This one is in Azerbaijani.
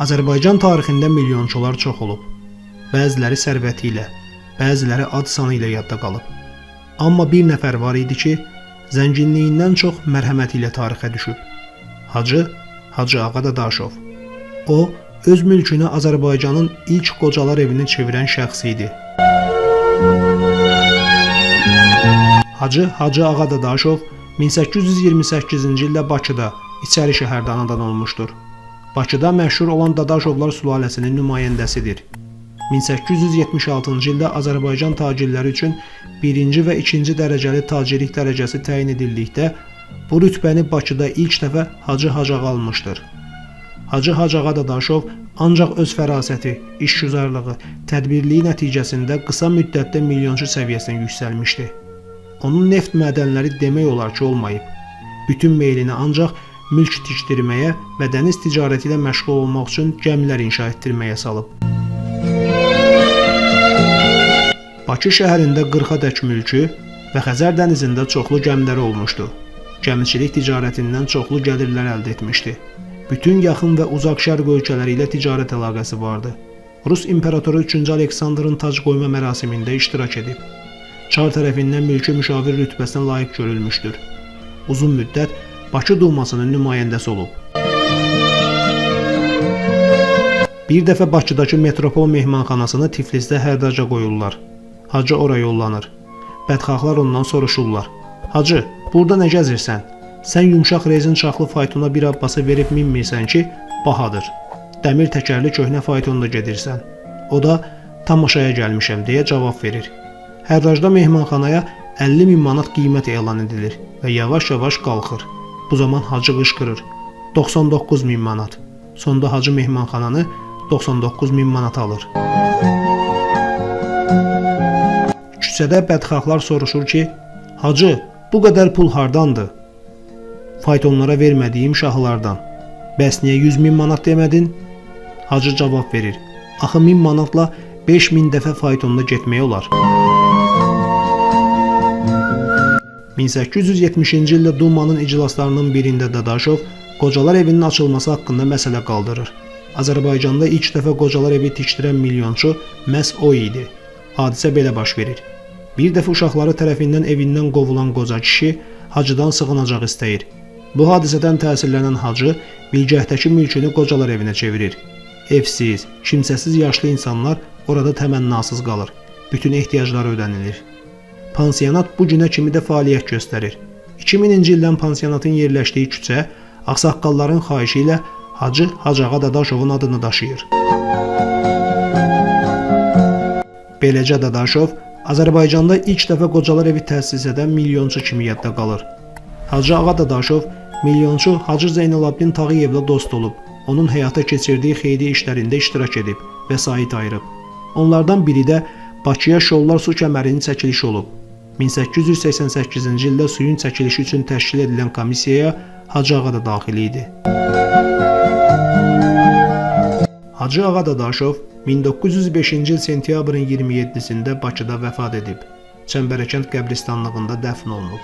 Azərbaycan tarixində milyonçular çox olub. Bəziləri sərvəti ilə, bəziləri ad sanı ilə yadda qalıb. Amma bir nəfər var idi ki, zənginliyindən çox mərhəməti ilə tarixə düşüb. Hacı Ağa Dadaşov. O, öz mülkünü Azərbaycanın ilk qocalar evini çevirən şəxs idi. Hacı Ağa Dadaşov 1828-ci ildə Bakıda, İçəri şəhərdə anadan olmuşdur. Bakıda məşhur olan Dadaşovlar sülaləsinin nümayəndəsidir. 1876-cı ildə Azərbaycan tacirləri üçün 1-ci və 2-ci dərəcəli tacirlik dərəcəsi təyin edildikdə, bu rütbəni Bakıda ilk dəfə Hacı Ağa almışdır. Hacı Ağa Dadaşov ancaq öz fərasəti, işgüzarlığı, tədbirliyi nəticəsində qısa müddətdə milyonçu səviyyəsinə yüksəlmişdi. Onun neft mədənləri demək olar ki, olmayıb. Bütün meylini ancaq mülk tikdirməyə və dəniz ticarəti ilə məşğul olmaq üçün gəmilər inşa etdirməyə salıb. Bakı şəhərində 40-a mülkü və Xəzər dənizində çoxlu gəmiləri olmuşdu. Gəmiçilik ticarətindən çoxlu gəlirlər əldə etmişdi. Bütün yaxın və uzaq şərq ölkələri ilə ticarət əlaqəsi vardı. Rus İmperatoru 3-cü Aleksandrın tac qoyma mərasimində iştirak edib. Çar tərəfindən mülki müşavir rütbəsinə layiq görülmüşdür. Uzun müddət Bakı Dumasının nümayəndəsi olub. Bir dəfə Bakıdakı metropol mehmanxanasını Tiflisdə hərdaca qoyurlar. Hacı ora yollanır. Bədxahlar ondan soruşurlar. Hacı, burada nə gəzirsən? Sən yumşaq rezin çaxlı faytona bir abbası verib minmirsən ki, bahadır. Dəmir təkərli köhnə faytonda gedirsən. O da, tamaşaya gəlmişəm deyə cavab verir. Hərracda mehmanxanaya 50.000 manat qiymət elan edilir və yavaş-yavaş qalxır. Bu zaman Hacı qışqırır. 99.000 manat. Sonda Hacı mehmanxananı 99.000 manat alır. Küçədə bədxahlar soruşur ki, Hacı, bu qədər pul hardandır? Faytonlara vermədiyim şahlardan. Bəs niyə 100.000 manat demədin? Hacı cavab verir. Axı 1000 manatla 5000 dəfə faytonda getmək olar. 1870-ci ildə Dumanın iclaslarının birində Dadaşov qocalar evinin açılması haqqında məsələ qaldırır. Azərbaycanda ilk dəfə qocalar evi tikdirən milyonçu məhz o idi. Hadisə belə baş verir. Bir dəfə uşaqları tərəfindən evindən qovulan qoca kişi Hacıdan sığınacaq istəyir. Bu hadisədən təsirlənən Hacı bilgəhdəki mülkünü qocalar evinə çevirir. Evsiz, kimsəsiz yaşlı insanlar orada təmənnasız qalır. Bütün ehtiyacları ödənilir. Pansionat bu günə kimi də fəaliyyət göstərir. 2000-ci ildən pansionatın yerləşdiyi küçə ağsaqqalların xahişi ilə Hacı Ağa Dadaşovun adını daşıyır. Beləcə Dadaşov Azərbaycanda ilk dəfə qocalar evi təsis edən milyonçu kimi yadda qalır. Hacı Ağa Dadaşov milyonçu Hacı Zeynalabdin Tağıyevlə dost olub, onun həyata keçirdiyi xeyri işlərində iştirak edib, vəsait ayırıb. Onlardan biri də Bakıya Şollar su kəmərinin çəkilişi olub. 1888-ci ildə suyun çəkilişi üçün təşkil edilən komissiyaya Hacı Ağa da daxil idi. Hacı Ağa Dadaşov 1905-ci il sentyabrın 27-sində Bakıda vəfat edib. Çəmbərəkənd qəbristanlığında dəfn olunub.